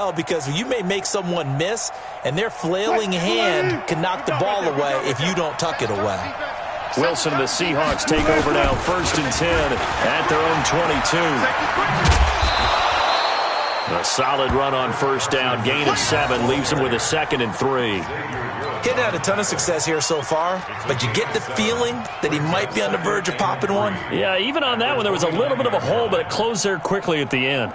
tell because you may make someone miss, and their flailing hand can knock the ball away if you don't tuck it away. Wilson and the Seahawks take over now, 1st and 10 at their own 22. A solid run on 1st down, gain of 7, leaves him with a 2nd and 3. Getting had a ton of success here so far, but you get the feeling that he might be on the verge of popping one. Yeah, even on that one, there was a little bit of a hole, but it closed there quickly at the end.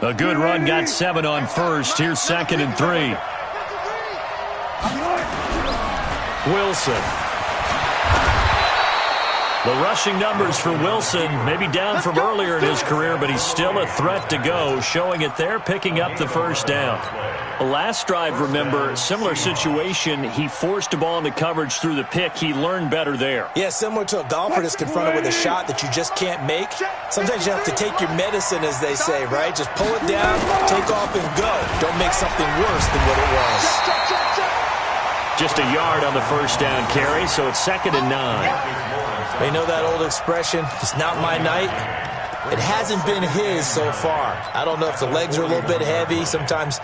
A good run, got 7 on 1st. Here's 2nd and 3. Wilson. The rushing numbers for Wilson, maybe down from earlier in his career, but he's still a threat to go, showing it there, picking up the 1st down. The last drive, remember, similar situation. He forced a ball into coverage through the pick. He learned better there. Yeah, similar to a golfer that's confronted with a shot that you just can't make. Sometimes you have to take your medicine, as they say, right? Just pull it down, take off, and go. Don't make something worse than what it was. Just a yard on the 1st down carry, so it's 2nd and 9. You know that old expression, it's not my night? It hasn't been his so far. I don't know if the legs are a little bit heavy. Sometimes...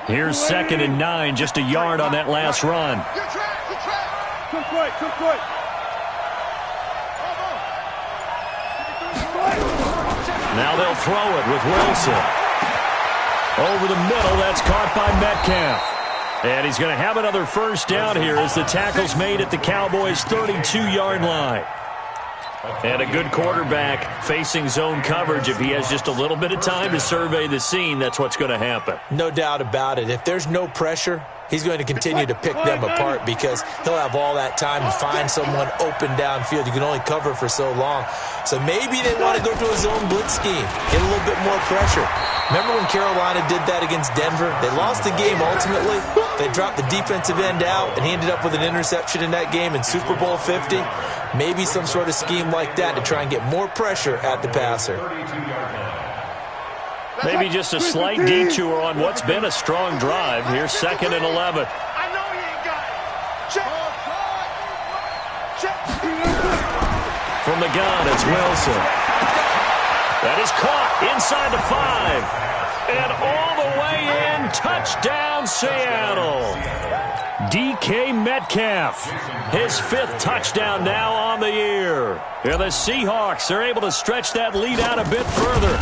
Here's 2nd and 9, just a yard on that last run. Now they'll throw it with Wilson. Over the middle, that's caught by Metcalf. And he's going to have another 1st down here as the tackle's made at the Cowboys' 32-yard line. And a good quarterback facing zone coverage. If he has just a little bit of time to survey the scene, that's what's going to happen. No doubt about it. If there's no pressure, he's going to continue to pick them apart because he'll have all that time to find someone open downfield. You can only cover for so long. So maybe they want to go to a zone blitz scheme, get a little bit more pressure. Remember when Carolina did that against Denver? They lost the game ultimately. They dropped the defensive end out, and he ended up with an interception in that game in Super Bowl 50. Maybe some sort of scheme like that to try and get more pressure at the passer. Maybe just a slight detour on what's been a strong drive. Here's 2nd and 11. From the gun, it's Wilson. That is caught inside the 5. And all the way in, touchdown Seattle. DK Metcalf, his 5th touchdown now on the year. And the Seahawks are able to stretch that lead out a bit further.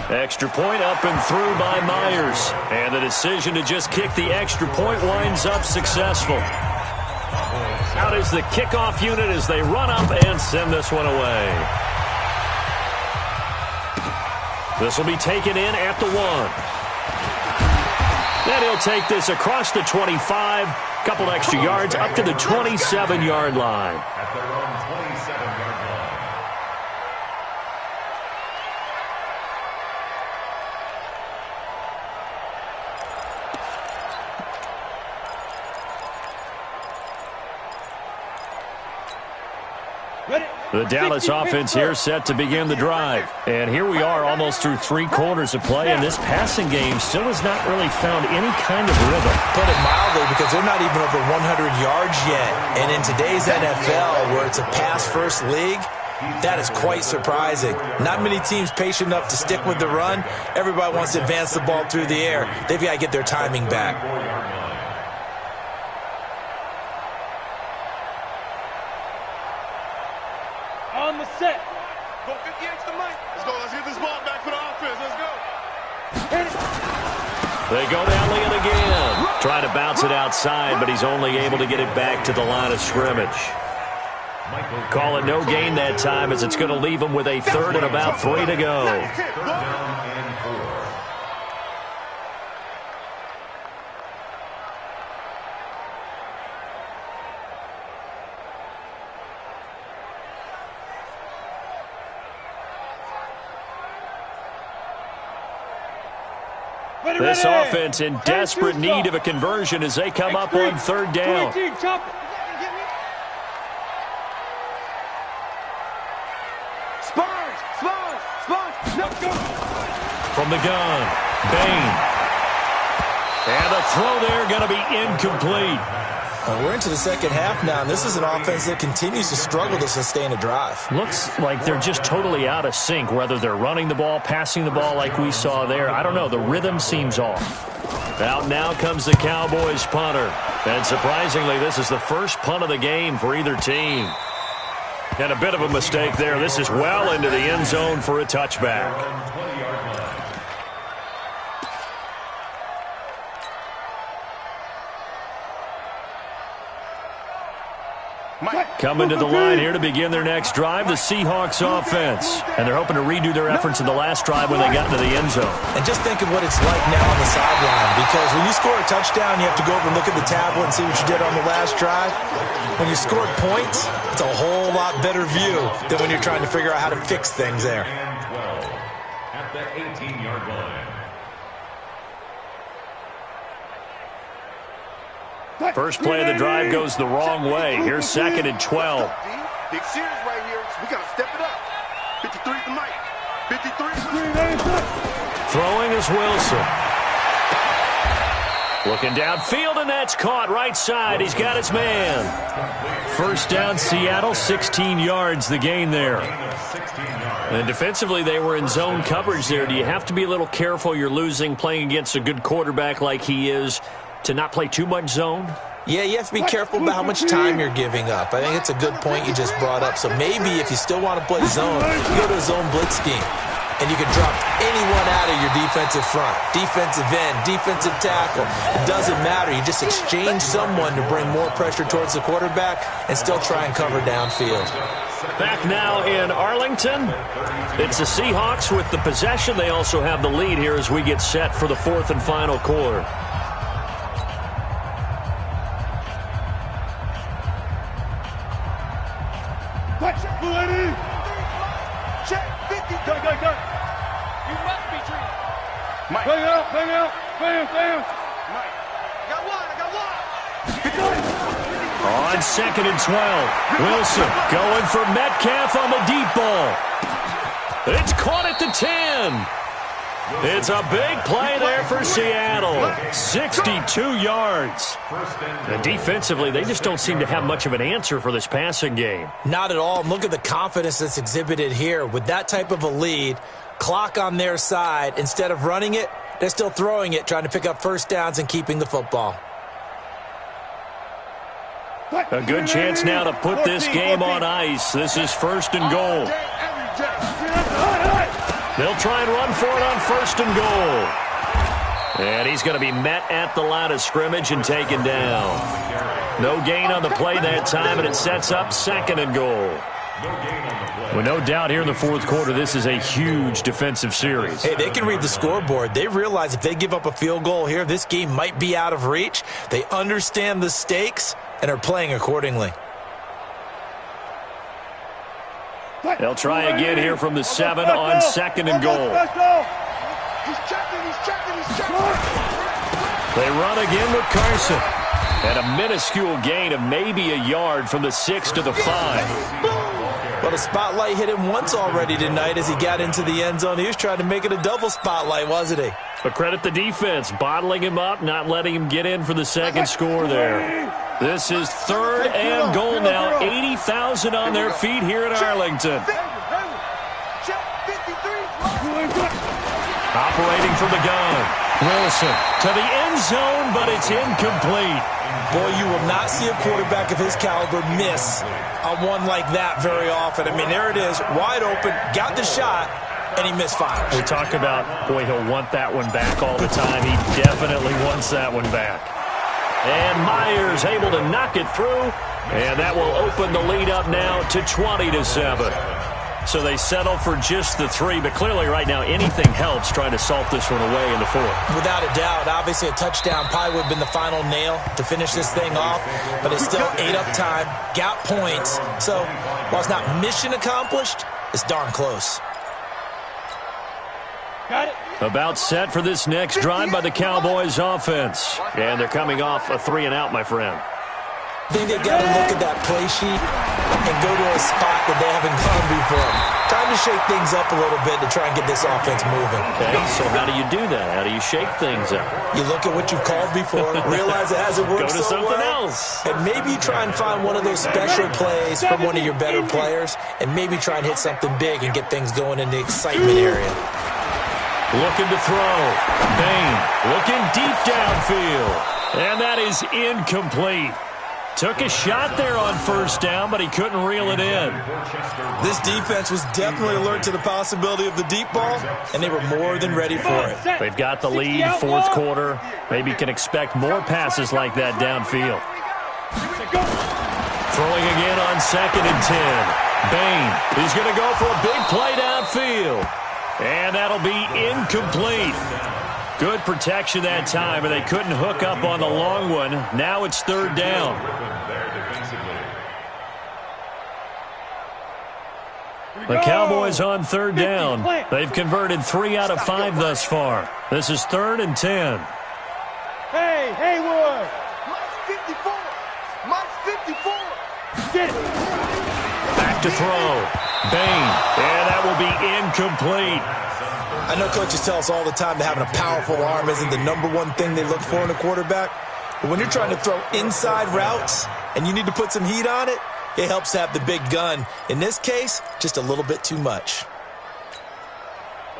Extra point up and through by Myers. And the decision to just kick the extra point winds up successful. Out is the kickoff unit as they run up and send this one away. This will be taken in at the 1. Then he'll take this across the 25. Couple extra yards up to the 27-yard line. The Dallas offense here set to begin the drive. And here we are almost through 3 quarters of play, and this passing game still has not really found any kind of rhythm. Put it mildly, because they're not even over 100 yards yet. And in today's NFL, where it's a pass-first league, that is quite surprising. Not many teams patient enough to stick with the run. Everybody wants to advance the ball through the air. They've got to get their timing back. On the set. Go 50 extra Mike. Let's go. Let's get this ball back for the offense. Let's go. They go to Elliott again. Trying to bounce it outside, but he's only able to get it back to the line of scrimmage. Call it no gain that time as it's going to leave him with a 3rd and about 3 to go. This offense in desperate need of a conversion as they come up on third down. From the gun, Bain. And the throw there going to be incomplete. We're into the second half now, and this is an offense that continues to struggle to sustain a drive. Looks like they're just totally out of sync, whether they're running the ball, passing the ball like we saw there. I don't know. The rhythm seems off. Out now comes the Cowboys punter. And surprisingly, this is the first punt of the game for either team. And a bit of a mistake there. This is well into the end zone for a touchback. Coming to the line here to begin their next drive, the Seahawks offense. And they're hoping to redo their efforts in the last drive when they got into the end zone. And just think of what it's like now on the sideline, because when you score a touchdown, you have to go over and look at the tablet and see what you did on the last drive. When you scored points, it's a whole lot better view than when you're trying to figure out how to fix things there. At the 18-yard line. First play of the drive goes the wrong way. Here's 2nd and 12. Big series right here. We got to step it up. 53 to Mike. 53. Throwing is Wilson. Looking downfield, and that's caught right side. He's got his man. First down, Seattle, 16 yards the gain there. And defensively, they were in zone coverage there. Do you have to be a little careful? You're losing, playing against a good quarterback like he is, to not play too much zone? Yeah, you have to be careful about how much time you're giving up. I think it's a good point you just brought up. So maybe if you still want to play zone, you go to a zone blitz scheme. And you can drop anyone out of your defensive front. Defensive end, defensive tackle. It doesn't matter. You just exchange someone to bring more pressure towards the quarterback and still try and cover downfield. Back now in Arlington. It's the Seahawks with the possession. They also have the lead here as we get set for the fourth and final quarter. You must be treated. Mike. Bang out. Mike. I got one. On 2nd and 12. Wilson going for Metcalf on the deep ball. It's caught at the 10. It's a big play there for Seattle. 62 yards. And defensively, they just don't seem to have much of an answer for this passing game. Not at all. Look at the confidence that's exhibited here. With that type of a lead, clock on their side, instead of running it, they're still throwing it, trying to pick up first downs and keeping the football. A good chance now to put this game on ice. This is 1st and goal. They'll try and run for it on 1st and goal. And he's going to be met at the line of scrimmage and taken down. No gain on the play that time, and it sets up 2nd and goal. Well, no doubt here in the fourth quarter, this is a huge defensive series. Hey, they can read the scoreboard. They realize if they give up a field goal here, this game might be out of reach. They understand the stakes and are playing accordingly. They'll try again here from the 7 on 2nd and goal. He's checking. They run again with Carson. And a minuscule gain of maybe a yard from the 6 to the 5. Well, the spotlight hit him once already tonight as he got into the end zone. He was trying to make it a double spotlight, wasn't he? But credit the defense, bottling him up, not letting him get in for the second score there. This is 3rd and goal now. 80,000 on their feet here in Arlington. Operating from the gun. Wilson to the end zone, but it's incomplete. Boy, you will not see a quarterback of his caliber miss on one like that very often. I mean, there it is, wide open, got the shot, and he misfires. We talk about, boy, he'll want that one back all the time. He definitely wants that one back. And Myers able to knock it through, and that will open the lead up now to 20-7. So they settle for just the 3, but clearly right now anything helps trying to salt this one away in the 4th. Without a doubt, obviously a touchdown probably would have been the final nail to finish this thing off, but it's still ate up time, got points. So while it's not mission accomplished, it's darn close. About set for this next drive by the Cowboys offense. And they're coming off a 3-and-out, my friend. I think they got to look at that play sheet and go to a spot that they haven't gone before. Time to shake things up a little bit to try and get this offense moving. Okay, so how do you do that? How do you shake things up? You look at what you've called before, realize it hasn't worked so well. Go to something else. And maybe try and find one of those special plays from one of your better players, and maybe try and hit something big and get things going in the excitement area. Looking to throw. Bain looking deep downfield. And that is incomplete. Took a shot there on first down, but he couldn't reel it in. This defense was definitely alert to the possibility of the deep ball, and they were more than ready for it. They've got the lead, fourth quarter. Maybe can expect more passes like that downfield. Throwing again on 2nd and 10. Bain, he's going to go for a big play downfield. And that'll be incomplete. Good protection that time, and they couldn't hook up on the long one. Now it's 3rd down. The Cowboys on 3rd down. They've converted 3 out of 5 thus far. This is 3rd and 10. Hey, Haywood! Mike's 54! Mike's 54! Get it! Back to throw. Bain, and that will be incomplete. I know coaches tell us all the time that having a powerful arm isn't the #1 thing they look for in a quarterback. But when you're trying to throw inside routes and you need to put some heat on it, it helps to have the big gun. In this case, just a little bit too much.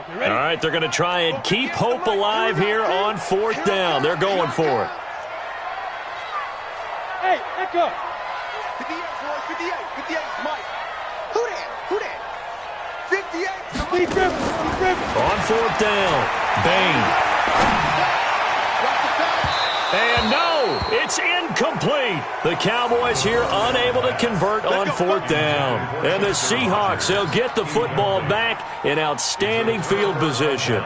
All right, they're going to try and keep hope alive here on 4th down. They're going for it. Hey, let go. 58, 58, Mike. Who that? 58. Keep dribbling. On 4th down, Bain. And no, it's incomplete. The Cowboys here unable to convert on 4th down. And the Seahawks, they'll get the football back in outstanding field position.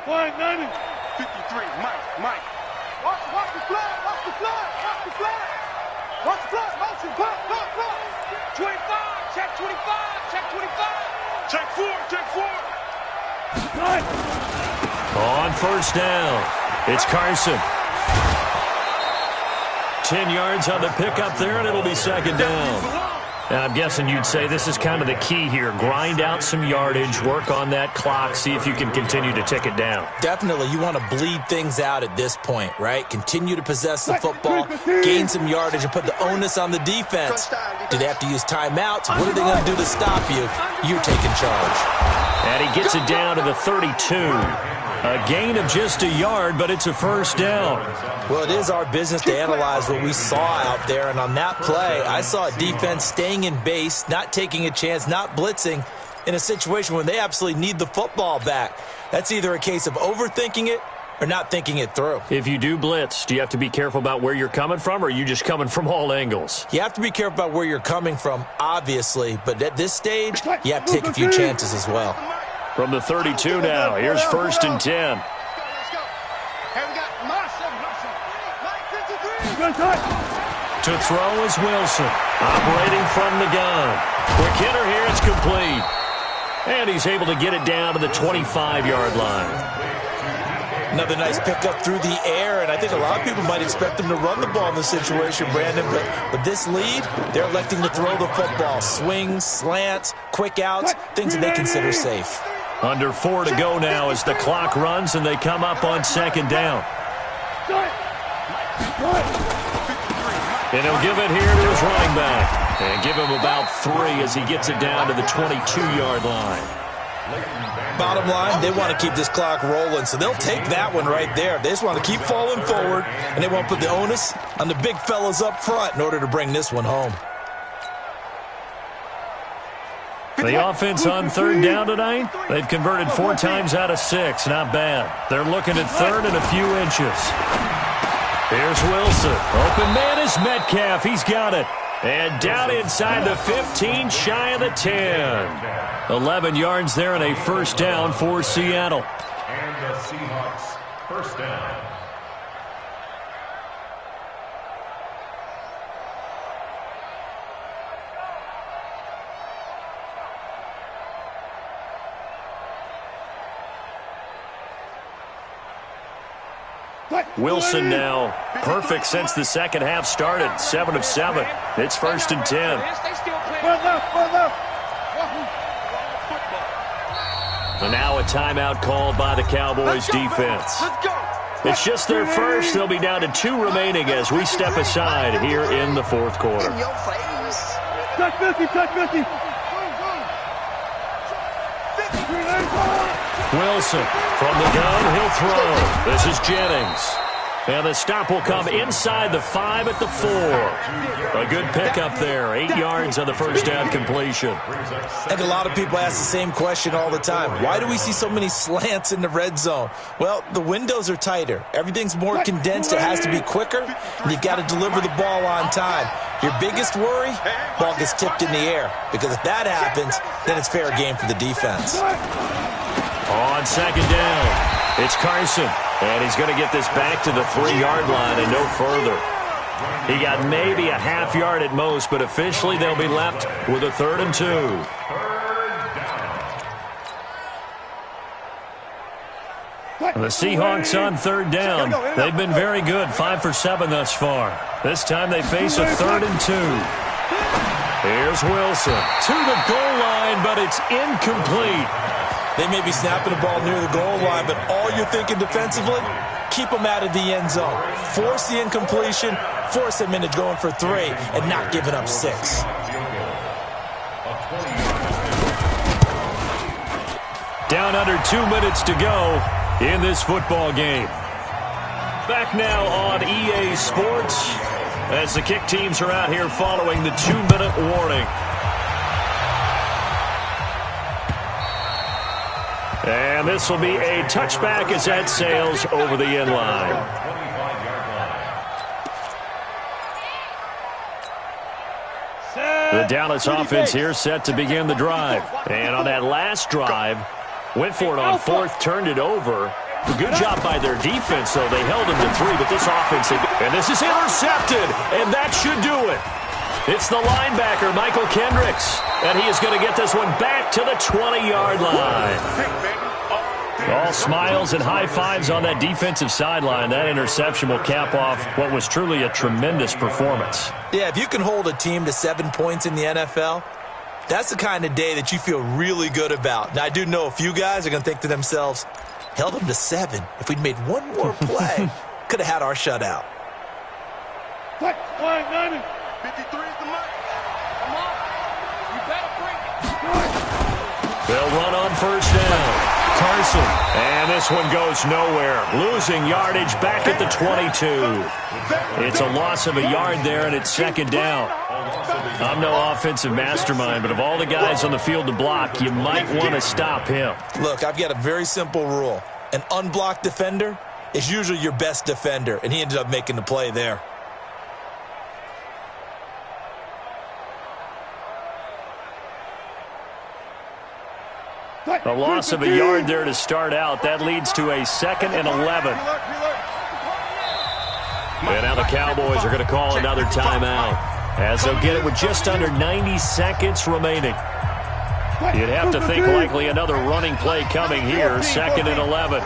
Fine, 90. 53, Mike. Watch the flag. Motion, pop. 25, check 25. Check 4. On 1st down, it's Carson. 10 yards on the pickup there, and it'll be 2nd down. And I'm guessing you'd say this is kind of the key here. Grind out some yardage, work on that clock, see if you can continue to tick it down. Definitely, you want to bleed things out at this point, right? Continue to possess the football, gain some yardage, and put the onus on the defense. Do they have to use timeouts? What are they going to do to stop you? You're taking charge. And he gets it down to the 32. A gain of just a yard, but it's a 1st down. Well, it is our business to analyze what we saw out there, and on that play, I saw a defense staying in base, not taking a chance, not blitzing, in a situation when they absolutely need the football back. That's either a case of overthinking it or not thinking it through. If you do blitz, do you have to be careful about where you're coming from, or are you just coming from all angles? You have to be careful about where you're coming from, obviously, but at this stage, you have to take a few chances as well. From the 32 now, here's 1st and 10. Let's go. Hey, we got Marshall. Mike 53. To throw is Wilson, operating from the gun. Quick hitter here, it's complete. And he's able to get it down to the 25-yard line. Another nice pickup through the air, and I think a lot of people might expect them to run the ball in this situation, Brandon, but with this lead, they're electing to throw the football. Swings, slants, quick outs, things that they consider safe. Under 4 to go now as the clock runs and they come up on 2nd down. And he'll give it here to his running back. And give him about 3 as he gets it down to the 22-yard line. Bottom line, they want to keep this clock rolling, so they'll take that one right there. They just want to keep falling forward, and they won't put the onus on the big fellas up front in order to bring this one home. The offense on 3rd down tonight, they've converted 4 times out of 6. Not bad. They're looking at 3rd and a few inches. Here's Wilson. Open man is Metcalf. He's got it. And down inside the 15, shy of the 10. 11 yards there and a 1st down for Seattle. And the Seahawks, 1st down. Wilson now perfect since the second half started. 7 of 7. It's 1st and 10. And now a timeout called by the Cowboys defense. It's just their first. They'll be down to 2 remaining as we step aside here in the fourth quarter. Touch 50, touch 50. Wilson from the gun, he'll throw. This is Jennings. And the stop will come inside the 5 at the 4. A good pickup there. 8 yards on the first down completion. I think a lot of people ask the same question all the time. Why do we see so many slants in the red zone? Well, the windows are tighter. Everything's more condensed. It has to be quicker, and you've got to deliver the ball on time. Your biggest worry, ball gets tipped in the air. Because if that happens, then it's fair game for the defense. On second down, it's Carson. And he's going to get this back to the 3-yard line and no further. He got maybe a half yard at most, but officially they'll be left with a 3rd and 2. The Seahawks on 3rd down. They've been very good, 5 for 7 thus far. This time they face a 3rd and 2. Here's Wilson to the goal line, but it's incomplete. They may be snapping the ball near the goal line, but all you're thinking defensively, keep them out of the end zone. Force the incompletion, force them into going for 3, and not giving up 6. Down under 2 minutes to go in this football game. Back now on EA Sports as the kick teams are out here following the 2-minute warning. And this will be a touchback as that sails over the end line. The Dallas offense here set to begin the drive. And on that last drive, went for it on 4th, turned it over. Good job by their defense, though. They held them to 3, but this offense... And this is intercepted, and that should do it. It's the linebacker, Michael Kendricks, and he is going to get this one back to the 20-yard line. All smiles and high fives on that defensive sideline. That interception will cap off what was truly a tremendous performance. Yeah, if you can hold a team to 7 points in the NFL, that's the kind of day that you feel really good about. Now, I do know a few guys are going to think to themselves, held them to 7. If we'd made one more play, could have had our shutout. 53 is the mark. Come on. You better bring it. They'll run on 1st down. Carson. And this one goes nowhere. Losing yardage back at the 22. It's a loss of a yard there, and it's 2nd down. I'm no offensive mastermind, but of all the guys on the field to block, you might want to stop him. Look, I've got a very simple rule. An unblocked defender is usually your best defender, and he ended up making the play there. A loss of a yard there to start out. That leads to a 2nd and 11. And now the Cowboys are going to call another timeout as they'll get it with just under 90 seconds remaining. You'd have to think likely another running play coming here. 2nd and 11.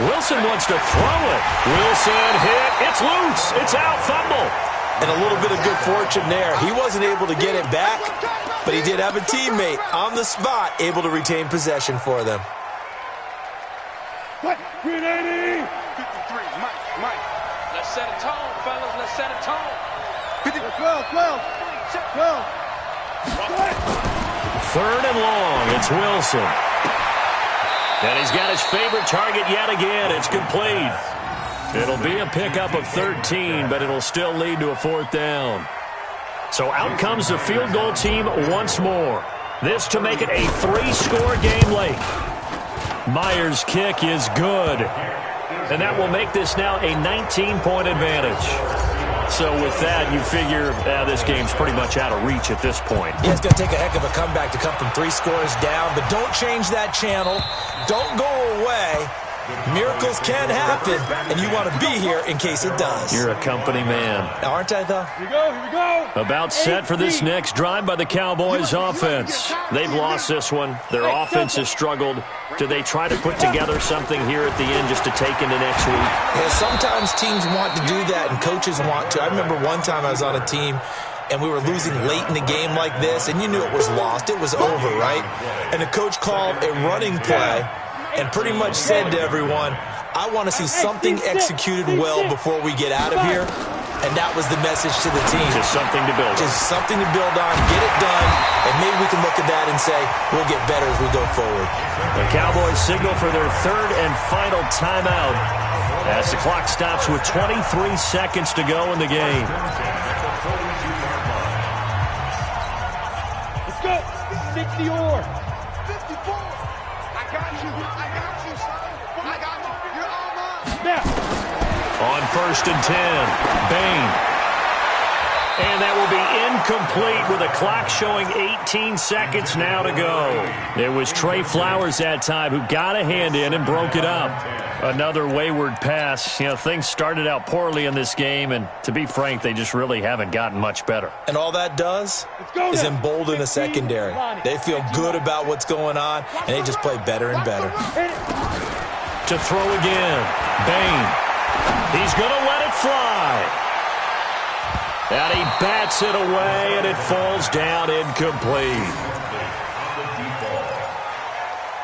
Wilson wants to throw it. Wilson hit. It's loose. It's out. Fumble. And a little bit of good fortune there. He wasn't able to get it back, but he did have a teammate on the spot able to retain possession for them. 380. 53, Mike. Let's set a tone, fellas. Let's set a tone. 12. 3rd and long. It's Wilson. And he's got his favorite target yet again. It's complete. It'll be a pickup of 13, but it'll still lead to a 4th down. So out comes the field goal team once more. This to make it a 3-score game late. Myers' kick is good. And that will make this now a 19-point advantage. So with that, you figure this game's pretty much out of reach at this point. Yeah, it's going to take a heck of a comeback to come from 3 scores down, but don't change that channel. Don't go away. Miracles can happen, and you want to be here in case it does. You're a company man. Aren't I, though? Here we go. About set for this next drive by the Cowboys offense. They've lost this one. Their offense has struggled. Do they try to put together something here at the end just to take into next week? Yeah, sometimes teams want to do that, and coaches want to. I remember one time I was on a team, and we were losing late in the game like this, and you knew it was lost. It was over, right? And the coach called a running play and pretty much said to everyone, I want to see something executed well before we get out of here. And that was the message to the team. Just something to build on. Just something to build on, get it done, and maybe we can look at that and say, we'll get better as we go forward. The Cowboys signal for their third and final timeout as the clock stops with 23 seconds to go in the game. Let's go. 60 or. 54. I got you, son. I got you. You're all mine. Now. On 1st and 10, Bain. And that will be incomplete with a clock showing 18 seconds now to go. It was Trey Flowers that time who got a hand in and broke it up. Another wayward pass. You know, things started out poorly in this game, and to be frank, they just really haven't gotten much better. And all that does is embolden the secondary. They feel good about what's going on, and they just play better and better. To throw again, Bain. He's going to let it fly. And he bats it away, and it falls down incomplete.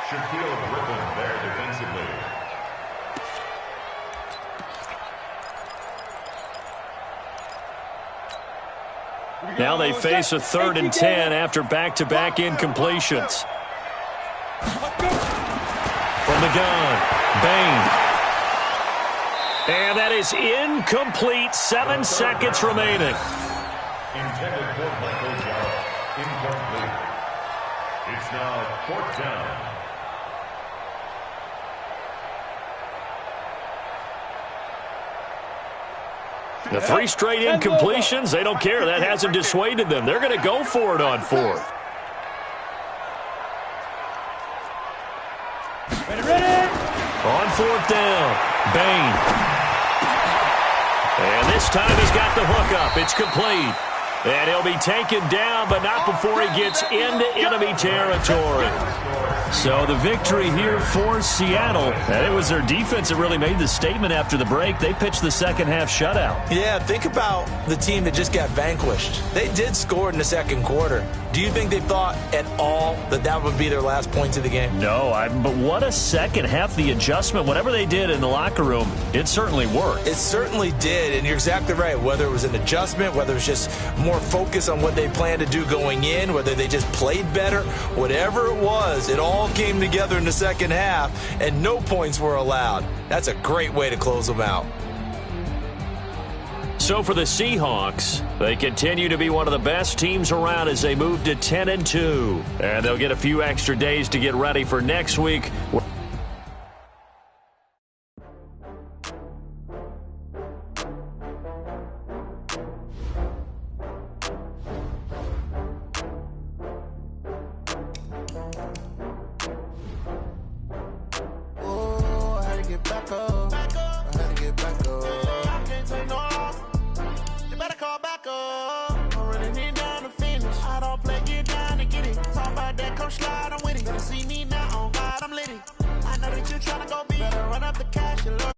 Shaquille Griffin there defensively. Now they face a 3rd and 10 after back-to-back incompletions. From the gun, Bain. And that is incomplete. 7 seconds remaining. Intended for Michael Gallup. Incomplete. It's now 4th down. The 3 straight incompletions, they don't care. That hasn't dissuaded them. They're going to go for it on 4th. Ready. On 4th down, Bain. And this time he's got the hook up. It's complete. And he'll be taken down, but not before he gets into enemy territory. So the victory here for Seattle. And it was their defense that really made the statement after the break. They pitched the second half shutout. Yeah, think about the team that just got vanquished. They did score in the second quarter. Do you think they thought at all that that would be their last points of the game? No, but what a second half. The adjustment, whatever they did in the locker room, it certainly worked. It certainly did, and you're exactly right. Whether it was an adjustment, whether it was just more focus on what they planned to do going in, whether they just played better, whatever it was, it all came together in the second half, and no points were allowed. That's a great way to close them out. So for the Seahawks, they continue to be one of the best teams around as they move to 10-2. And they'll get a few extra days to get ready for next week. Slide, I'm with it. Better see me now on God, I'm litty. I know that you're trying to go be. Better run up the cash and look.